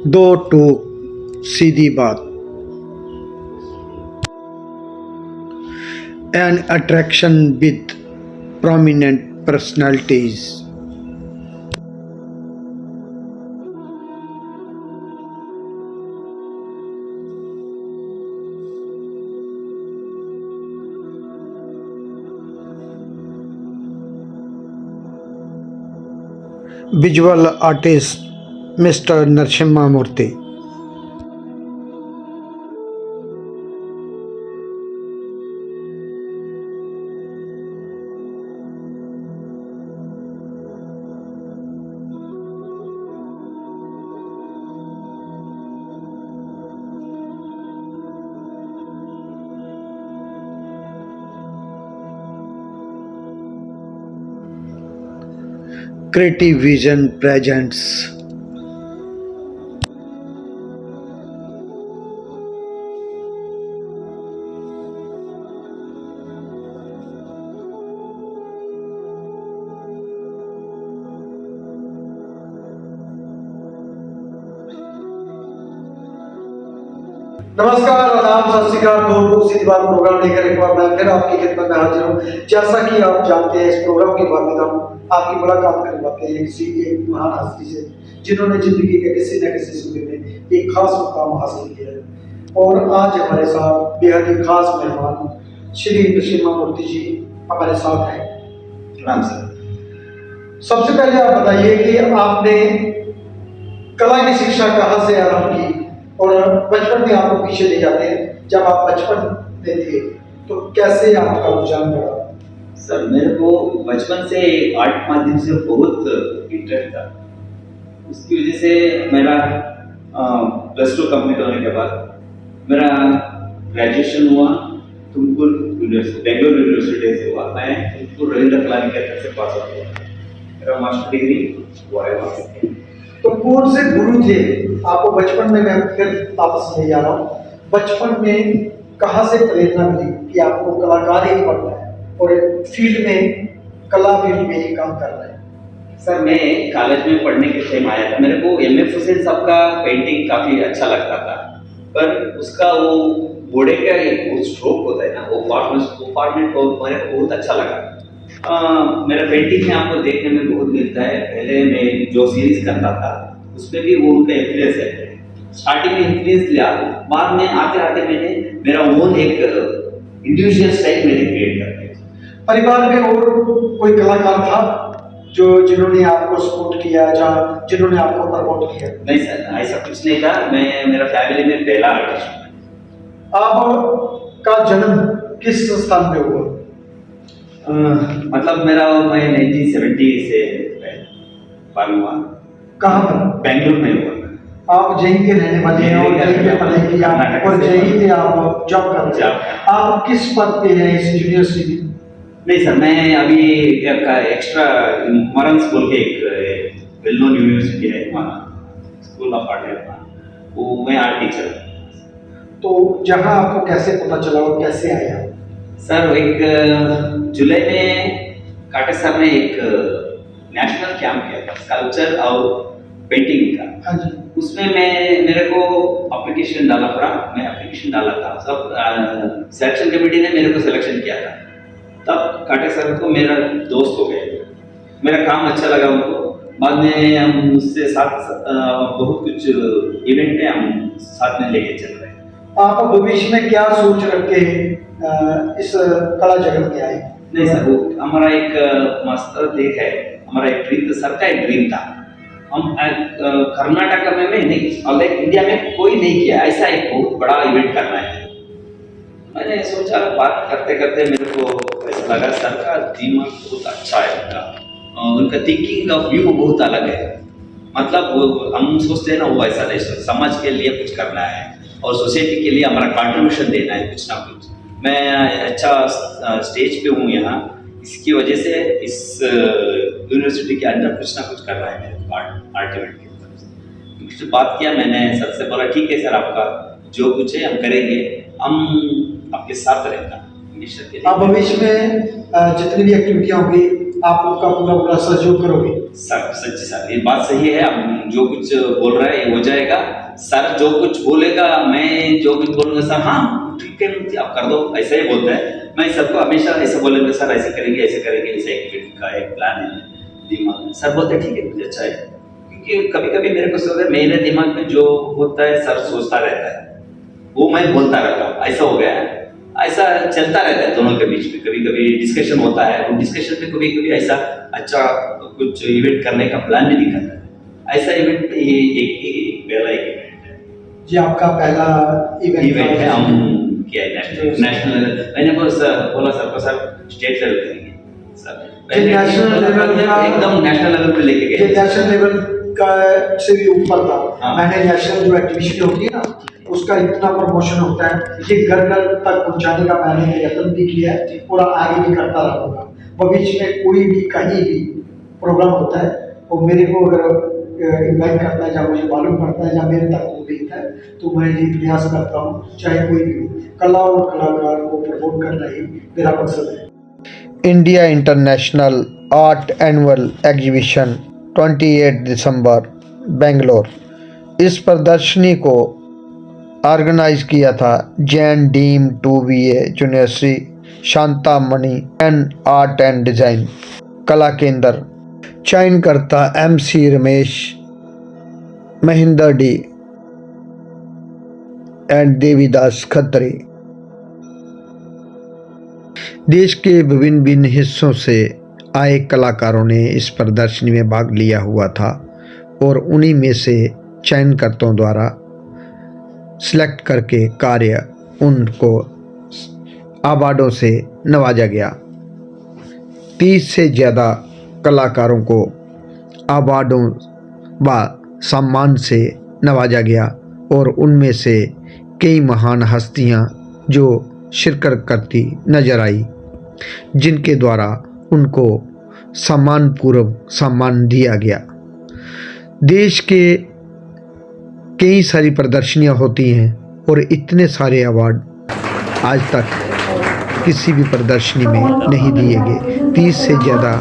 दो टूक सीधी बात। An attraction with prominent personalities. Visual artist Mr. Narasimha Murthy. Creative Vision presents नमस्कार, आदाब, सत श्री अकाल। दो टूक सीधी बात प्रोग्राम लेकर एक बार मैं फिर आपकी खिदमत में हाजिर हूँ। जैसा कि आप जानते हैं, इस प्रोग्राम के बाद हम आपकी मुलाकात करवाते हैं किसी एक महान हस्ती से जिन्होंने जिंदगी के किसी न किसी सूबे में एक खास मुकाम हासिल किया है। और आज हमारे साथ बेहद ही खास मेहमान श्री नरसिम्हा मूर्ति जी हमारे साथ हैं। प्रणाम सर। सबसे पहले आप बताइए कि आपने कला की शिक्षा कहाँ से आरंभ की और बचपन में आपको पीछे ले जाते हैं, जब आप बचपन में थे तो कैसे आपका रुझान बढ़ा? सर, मेरे को बचपन से आर्ट माध्यम से बहुत इंटरेस्ट था। उसकी वजह से मेरा +2 कंप्लीट होने के बाद मेरा ग्रेजुएशन हुआ तुमकुर यूनिवर्सिटी, बेंगलोर यूनिवर्सिटी से हुआ। मैं तुमकुर रविंद्र कला निकेतन से पास आउट हुआ। मेरा मास्टर डिग्री हुआ है वहाँ से। तो कौन से गुरु थे आपको बचपन में? मैं फिर वापस ले जा रहा हूँ, बचपन में कहाँ से प्रेरणा मिली कि आपको कलाकार ही बनना है और फील्ड में कला फील्ड में ही काम करना है? सर, मैं कॉलेज में पढ़ने के टाइम आया था। मेरे को M.F. हुसैन साहब का पेंटिंग काफ़ी अच्छा लगता था, पर उसका वो घोड़े का एक स्ट्रोक होता है ना, वो फॉर्मेट मेरे को बहुत अच्छा लगा। मेरा पेंटिंग में आपको देखने में बहुत मिलता है। पहले मैं जो सीरीज करता था उसमें भी वो उनका इन्फ्लुएंस है। स्टार्टिंग में इन्फ्लुएंस लिया, बाद में आते आते मैंने मेरा ओन एक इंडिविजुअल स्टाइल मैंने क्रिएट कर दिया। परिवार में और कोई कलाकार था जो जिन्होंने आपको सपोर्ट किया या जिन्होंने आपको प्रमोट किया? नहीं सर, ऐसा कुछ नहीं था। मैं मेरा फैमिली में पहला आर्टिस्ट हूँ। आपका जन्म किस स्थान पे हुआ? मतलब मैं 1970 से पालन हुआ। कहाँ पर? बेंगलुरु में हुआ। आप जयी के रहने वाले हैं और जयी में पढ़ाई किया और जयी से आप जॉब कर रहे हैं। आप किस पद पे हैं इस यूनिवर्सिटी में? नहीं सर, मैं अभी एक्स्ट्रा मरन स्कूल के एक वेल नोन यूनिवर्सिटी है वहाँ, स्कूल ऑफ आर्ट है, वो मैं आर्ट टीचर हूँ। तो जहाँ आपको कैसे पता चला और कैसे आया? सर, एक जुलाई में काटे सर ने एक नेशनल कैंप किया था स्कल्पचर और पेंटिंग का। हाँ जी। उसमें मेरे को एप्लीकेशन डाला पड़ा। मैं एप्लीकेशन डाला था, सब सिलेक्शन कमेटी ने मेरे को सिलेक्शन किया था। तब काटे सर को मेरा दोस्त हो गए, मेरा काम अच्छा लगा उनको। बाद में हम उससे साथ बहुत कुछ इवेंट में हम साथ में लेके चल रहे हैं। आप भविष्य में क्या सोच रखते हैं इस कला जगत में आए? नहीं सर, वो हमारा एक मास्टर देख है, हमारा एक ड्रीम था, सर का एक ड्रीम था। हम कर्नाटक में नहीं, और इंडिया में कोई नहीं किया ऐसा एक बहुत बड़ा इवेंट करना है। मैंने सोचा, बात करते करते मेरे को ऐसा लगा सर का दिमाग बहुत अच्छा है, उनका थिंकिंग का व्यू बहुत अलग है। मतलब हम सोचते हैं ना, वो ऐसा नहीं, समाज के लिए कुछ करना है और सोसाइटी के लिए हमारा कंट्रीब्यूशन देना है कुछ ना कुछ। मैं अच्छा स्टेज पे हूँ यहाँ, इसकी वजह से इस यूनिवर्सिटी के अंदर कुछ ना कुछ करना है मेरे को आर्ट इवेंट की तरफ से। कुछ बात किया मैंने सर से, बोला ठीक है सर, आपका जो कुछ है हम करेंगे, हम आपके साथ रहेंगे। आप भविष्य में जितनी भी एक्टिविटियाँ होंगी आप उनका पूरा पूरा सहयोग करोगे? सर सच्ची सर ये बात सही है, आप जो कुछ बोल रहे हैं ये हो जाएगा सर, जो कुछ बोलेगा मैं जो कुछ बोलूंगा सर हाँ ठीक है आप कर दो, ऐसा ही बोलता है। मैं सबको हमेशा ऐसा बोलेंगे सर ऐसे करेंगे ऐसे एक्टिविटी का एक प्लान है दिमाग में, सर बोलते ठीक है मुझे अच्छा है, क्योंकि कभी कभी मेरे को सोचता है मेरे दिमाग में जो होता है सर सोचता रहता है वो मैं बोलता रहता हूँ, ऐसा हो गया है, ऐसा चलता रहता है दोनों के बीच में। कभी कभी डिस्कशन होता है, वो डिस्कशन में कभी कभी ऐसा अच्छा कुछ इवेंट करने का प्लान भी निकलता है। ऐसा इवेंट ये एक पहला एक इवेंट है जी, आपका पहला इवेंट है, था। हम किया है नेशनल। मैंने बोला सर को सर स्टेट लेवल करेंगे सर, पहले नेशनल लेवल का एकदम नेशनल लेवल पे लेके ये गए। नेशनल लेवल का से भी ऊपर था। हाँ। मैंने नेशनल जो एक्टिविटी होती है ना उसका इतना प्रमोशन होता है, ये घर घर तक पहुंचाने का मैंने प्रयत्न भी किया है और आगे भी करता रहूंगा। भविष्य में कोई भी कहीं भी प्रोग्राम होता है वो मेरे को अगर इन्वाइट करता है, जहाँ मुझे मालूम पड़ता है, जहाँ मेरे तक वो भेजता है, तो मैं ये प्रयास करता हूँ चाहे कोई भी हो, कला और कलाकार को प्रमोट करना ही मेरा मकसद है। India international art annual exhibition 28 दिसंबर बेंगलोर। इस प्रदर्शनी को ऑर्गेनाइज किया था Jain deemed 2BA university Shantamani and art and design कला केंद्र। चयनकर्ता MC Ramesh, Mahendra D and Devidas Khatri. देश के विभिन्न हिस्सों से आए कलाकारों ने इस प्रदर्शनी में भाग लिया हुआ था और उन्हीं में से चयनकर्ताओं द्वारा सिलेक्ट करके कार्य उनको अवार्डों से नवाजा गया। 30 से ज़्यादा कलाकारों को अवार्डों व सम्मान से नवाजा गया और उनमें से कई महान हस्तियां जो शिरकत करती नजर आई, जिनके द्वारा उनको सम्मानपूर्वक सम्मान दिया गया। देश के कई सारी प्रदर्शनियां होती हैं और इतने सारे अवार्ड आज तक किसी भी प्रदर्शनी में नहीं दिए गए। 30 से ज़्यादा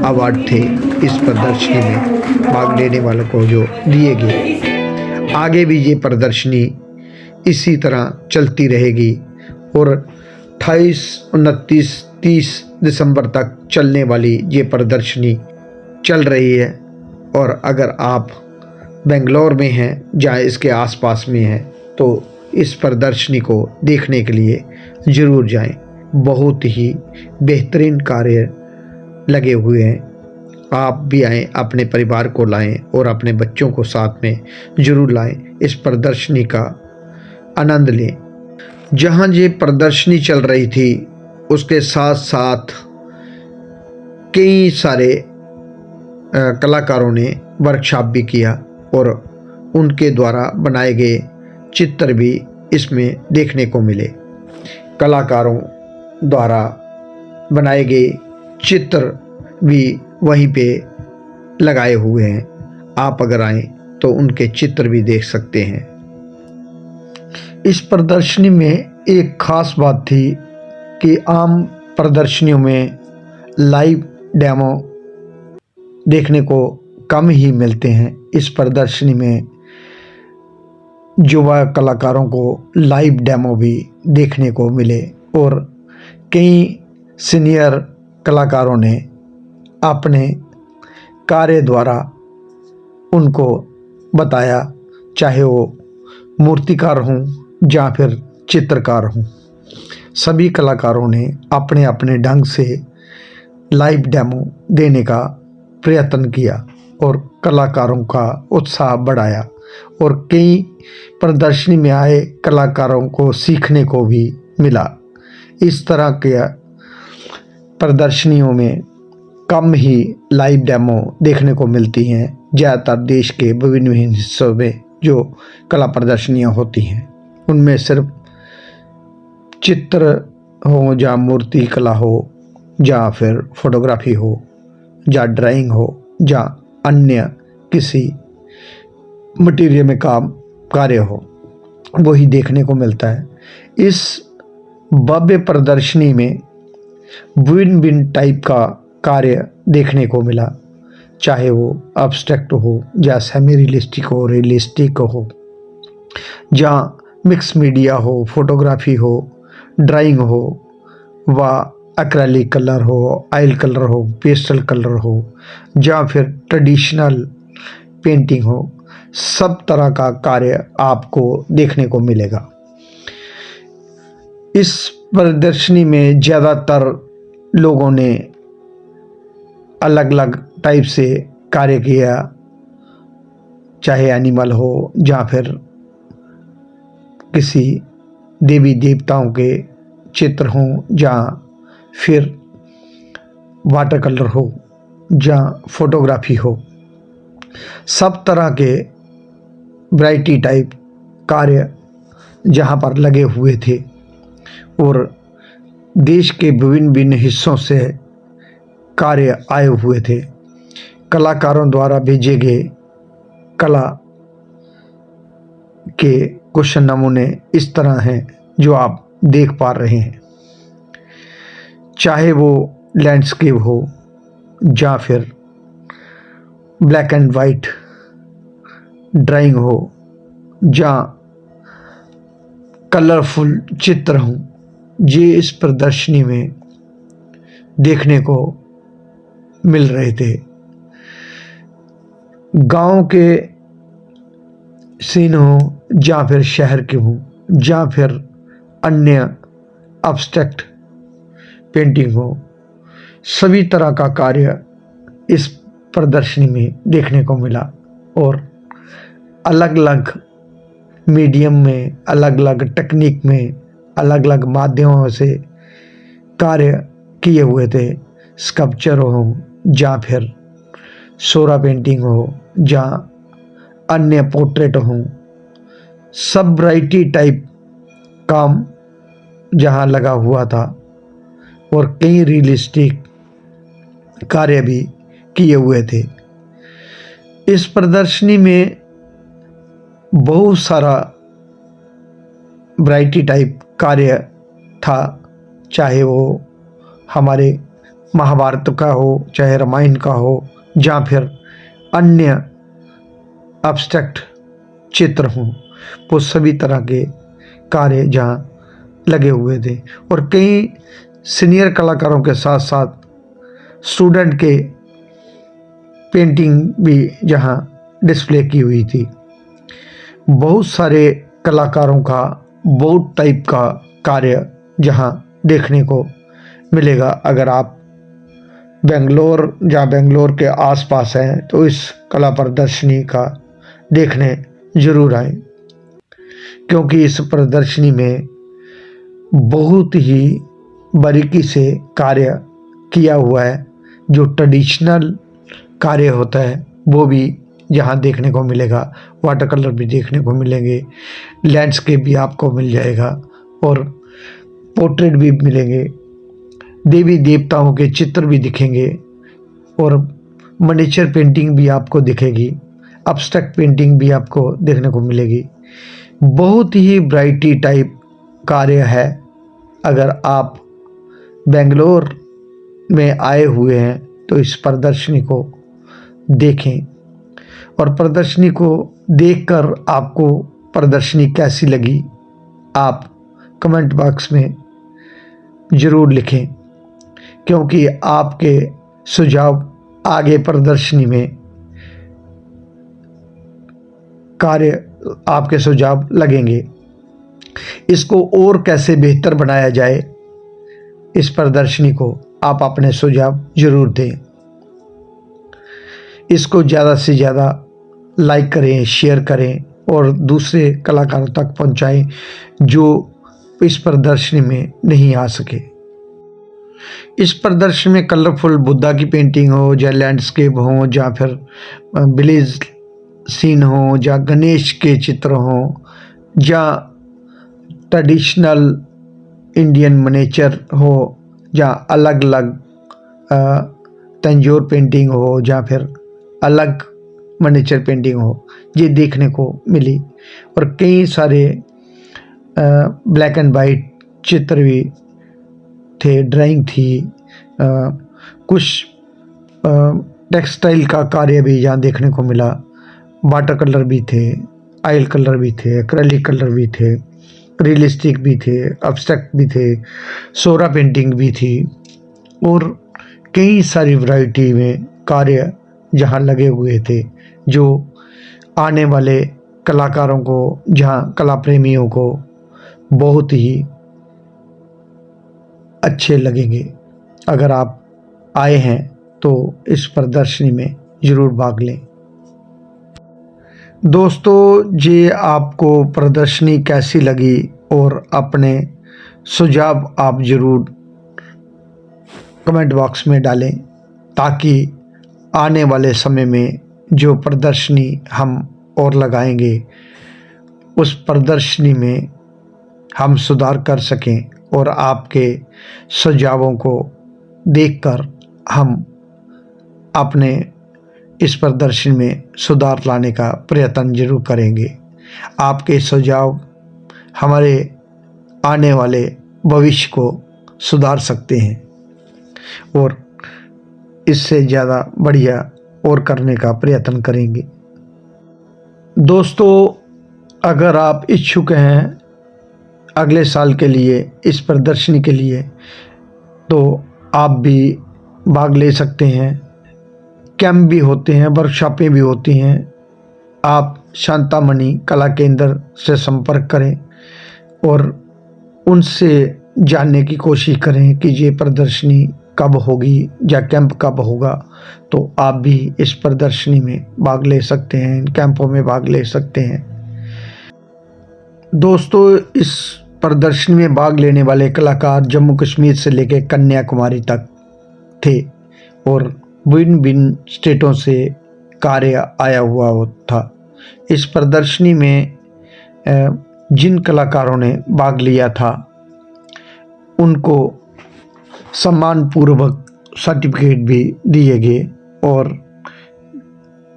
अवार्ड थे इस प्रदर्शनी में भाग लेने वालों को जो दिए गए। आगे भी ये प्रदर्शनी इसी तरह चलती रहेगी और 28, 29, 30 दिसंबर तक चलने वाली ये प्रदर्शनी चल रही है। और अगर आप बेंगलोर में हैं, जहाँ इसके आसपास में हैं, तो इस प्रदर्शनी को देखने के लिए ज़रूर जाएं। बहुत ही बेहतरीन कार्य लगे हुए हैं। आप भी आएँ, अपने परिवार को लाएं और अपने बच्चों को साथ में ज़रूर लाएं, इस प्रदर्शनी का आनंद लें। जहाँ ये प्रदर्शनी चल रही थी उसके साथ साथ कई सारे कलाकारों ने वर्कशॉप भी किया और उनके द्वारा बनाए गए चित्र भी इसमें देखने को मिले। कलाकारों द्वारा बनाए गए चित्र भी वहीं पे लगाए हुए हैं। आप अगर आएँ तो उनके चित्र भी देख सकते हैं। इस प्रदर्शनी में एक ख़ास बात थी कि आम प्रदर्शनियों में लाइव डेमो देखने को कम ही मिलते हैं। इस प्रदर्शनी में युवा कलाकारों को लाइव डेमो भी देखने को मिले और कई सीनियर कलाकारों ने अपने कार्य द्वारा उनको बताया, चाहे वो मूर्तिकार हों या फिर चित्रकार हों। सभी कलाकारों ने अपने अपने ढंग से लाइव डेमो देने का प्रयत्न किया और कलाकारों का उत्साह बढ़ाया और कई प्रदर्शनी में आए कलाकारों को सीखने को भी मिला। इस तरह के प्रदर्शनियों में कम ही लाइव डेमो देखने को मिलती हैं। ज़्यादातर देश के विभिन्न हिस्सों में जो कला प्रदर्शनियां होती हैं उनमें सिर्फ चित्र हो या मूर्ति कला हो या फिर फोटोग्राफी हो या ड्राइंग हो या अन्य किसी मटेरियल में काम कार्य हो, वही देखने को मिलता है। इस भव्य प्रदर्शनी में भिन्न भिन्न टाइप का कार्य देखने को मिला, चाहे वो एब्स्ट्रैक्ट हो या सेमी रियलिस्टिक हो, रियलिस्टिक हो, जहाँ मिक्स मीडिया हो, फोटोग्राफी हो, ड्राइंग हो, व एक्रेलिक कलर हो, ऑयल कलर हो, पेस्टल कलर हो, या फिर ट्रेडिशनल पेंटिंग हो, सब तरह का कार्य आपको देखने को मिलेगा। इस प्रदर्शनी में ज़्यादातर लोगों ने अलग अलग टाइप से कार्य किया, चाहे एनिमल हो या फिर किसी देवी देवताओं के चित्र हों, या फिर वाटर कलर हो या फोटोग्राफी हो, सब तरह के वैरायटी टाइप कार्य जहाँ पर लगे हुए थे। और देश के विभिन्न भिन्न हिस्सों से कार्य आए हुए थे। कलाकारों द्वारा भेजे गए कला के कुछ नमूने इस तरह हैं जो आप देख पा रहे हैं, चाहे वो लैंडस्केप हो या फिर ब्लैक एंड वाइट ड्राइंग हो या कलरफुल चित्र हों, ये इस प्रदर्शनी में देखने को मिल रहे थे। गांव के सीन हो या फिर शहर के हों या फिर अन्य एब्स्ट्रैक्ट पेंटिंग हो, सभी तरह का कार्य इस प्रदर्शनी में देखने को मिला। और अलग अलग मीडियम में, अलग अलग टेक्निक में, अलग अलग माध्यमों से कार्य किए हुए थे। स्कल्पचर हो या फिर सोरा पेंटिंग हो या अन्य पोर्ट्रेट हो, सब वैरायटी टाइप काम जहाँ लगा हुआ था। और कई रियलिस्टिक कार्य भी किए हुए थे। इस प्रदर्शनी में बहुत सारा वैरायटी टाइप कार्य था, चाहे वो हमारे महाभारत का हो, चाहे रामायण का हो, या फिर अन्य एब्स्ट्रैक्ट चित्र हों, वो सभी तरह के कार्य जहाँ लगे हुए थे। और कई सीनियर कलाकारों के साथ साथ स्टूडेंट के पेंटिंग भी जहाँ डिस्प्ले की हुई थी। बहुत सारे कलाकारों का बहुत टाइप का कार्य जहाँ देखने को मिलेगा। अगर आप बेंगलोर या बेंगलोर के आसपास हैं तो इस कला प्रदर्शनी का देखने ज़रूर आए, क्योंकि इस प्रदर्शनी में बहुत ही बारीकी से कार्य किया हुआ है। जो ट्रेडिशनल कार्य होता है वो भी यहाँ देखने को मिलेगा, वाटर कलर भी देखने को मिलेंगे, लैंडस्केप भी आपको मिल जाएगा और पोर्ट्रेट भी मिलेंगे, देवी देवताओं के चित्र भी दिखेंगे और मिनिएचर पेंटिंग भी आपको दिखेगी, एब्स्ट्रैक्ट पेंटिंग भी आपको देखने को मिलेगी। बहुत ही वैरायटी टाइप कार्य है। अगर आप बेंगलोर में आए हुए हैं तो इस प्रदर्शनी को देखें, और प्रदर्शनी को देखकर आपको प्रदर्शनी कैसी लगी आप कमेंट बॉक्स में ज़रूर लिखें, क्योंकि आपके सुझाव आगे प्रदर्शनी में कार्य आपके सुझाव लगेंगे। इसको और कैसे बेहतर बनाया जाए, इस प्रदर्शनी को आप अपने सुझाव ज़रूर दें। इसको ज़्यादा से ज़्यादा लाइक करें, शेयर करें और दूसरे कलाकारों तक पहुंचाएं जो इस प्रदर्शनी में नहीं आ सके। इस प्रदर्शनी में कलरफुल बुद्धा की पेंटिंग हो, या लैंडस्केप हो, या फिर विलेज सीन हो, या गणेश के चित्र हो, या ट्रेडिशनल इंडियन मिनिएचर हो, या अलग अलग तंजोर पेंटिंग हो, या फिर अलग मिनिएचर पेंटिंग हो, ये देखने को मिली। और कई सारे ब्लैक एंड वाइट चित्र भी थे, ड्राइंग थी, कुछ टेक्सटाइल का कार्य भी यहाँ देखने को मिला। वाटर कलर भी थे, ऑयल कलर भी थे, एक्रेलिक कलर भी थे, रियलिस्टिक भी थे, एब्स्ट्रैक्ट भी थे, सोरा पेंटिंग भी थी और कई सारी वैरायटी में कार्य जहाँ लगे हुए थे, जो आने वाले कलाकारों को, जहाँ कला प्रेमियों को बहुत ही अच्छे लगेंगे। अगर आप आए हैं तो इस प्रदर्शनी में ज़रूर भाग लें। दोस्तों, ये आपको प्रदर्शनी कैसी लगी और अपने सुझाव आप ज़रूर कमेंट बॉक्स में डालें, ताकि आने वाले समय में जो प्रदर्शनी हम और लगाएंगे उस प्रदर्शनी में हम सुधार कर सकें और आपके सुझावों को देखकर हम अपने इस प्रदर्शनी में सुधार लाने का प्रयत्न जरूर करेंगे। आपके सुझाव हमारे आने वाले भविष्य को सुधार सकते हैं और इससे ज़्यादा बढ़िया और करने का प्रयत्न करेंगे। दोस्तों, अगर आप इच्छुक हैं अगले साल के लिए इस प्रदर्शनी के लिए, तो आप भी भाग ले सकते हैं। कैंप भी होते हैं, वर्कशॉपें भी होती हैं। आप शांतामणि कला केंद्र से संपर्क करें और उनसे जानने की कोशिश करें कि ये प्रदर्शनी कब होगी या कैंप कब होगा, तो आप भी इस प्रदर्शनी में भाग ले सकते हैं, इन कैंपों में भाग ले सकते हैं। दोस्तों, इस प्रदर्शनी में भाग लेने वाले कलाकार जम्मू कश्मीर से लेकर कन्याकुमारी तक थे और भिन्न भिन्न स्टेटों से कार्य आया हुआ था। इस प्रदर्शनी में जिन कलाकारों ने भाग लिया था उनको सम्मानपूर्वक सर्टिफिकेट भी दिए गए और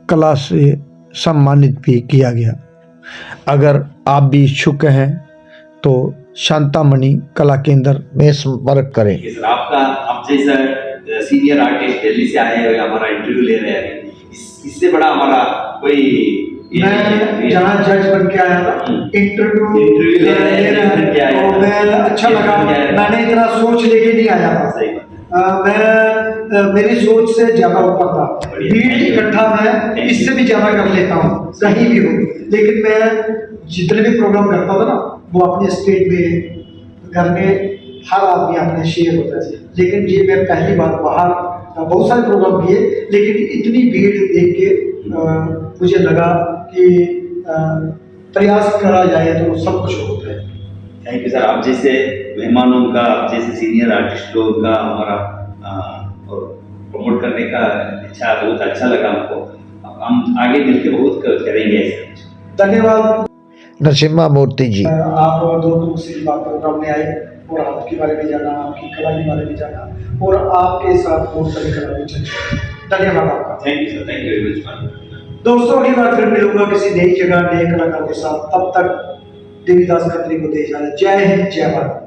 कला से सम्मानित भी किया गया। अगर आप भी इच्छुक हैं तो शांतामणि कला केंद्र में संपर्क करें। सर, आप जैसा सीनियर आर्टिस्ट दिल्ली से आए हुए हमारा इंटरव्यू ले रहे हैं, इससे बड़ा हमारा कोई मैं जहाँ जज बन के आया था, इंटरव्यू ले रहे हैं, तो मैं अच्छा लगा। मैंने इतना सोच लेके नहीं आया था। सही बात। मैं मेरी सोच से ज्यादा ऊपर था। भीड़ इकट्ठा मैं इससे भी ज्यादा कर लेता हूँ, कहीं भी हो। लेकिन मैं जितने भी प्रोग्राम करता था ना, वो अपने स्टेट में घर में हर आदमी अपने शेयर होता है। लेकिन ये मैं पहली बार बाहर बहुत सारे प्रोग्राम किए, लेकिन इतनी भीड़ देख के मुझे लगा कि प्रयास करा जाए तो सब कुछ होता है। Thank you sir. आप जैसे मेहमानों का, आप जैसे सीनियर आर्टिस्ट लोगों का हमारा प्रमोट करने का इच्छा बहुत अच्छा लगा हमको। हम आगे मिलकर बहुत करेंगे ऐसा। धन्यवाद नरसिम्हा मूर्ति जी। आप दोनों से बात प्रोग्राम में आए और आपके बारे में जाना, आपकी कला के बारे में जाना और आपके साथ बहुत सारी कला में चर्चा। धन्यवाद आपका। Thank you sir, thank you very much. दोस्तों, अगली बार फिर मिलूंगा किसी नई जगह नए कलाकार के साथ। तब तक देवीदास खत्री को दे जाना। जय हिंद, जय भारत।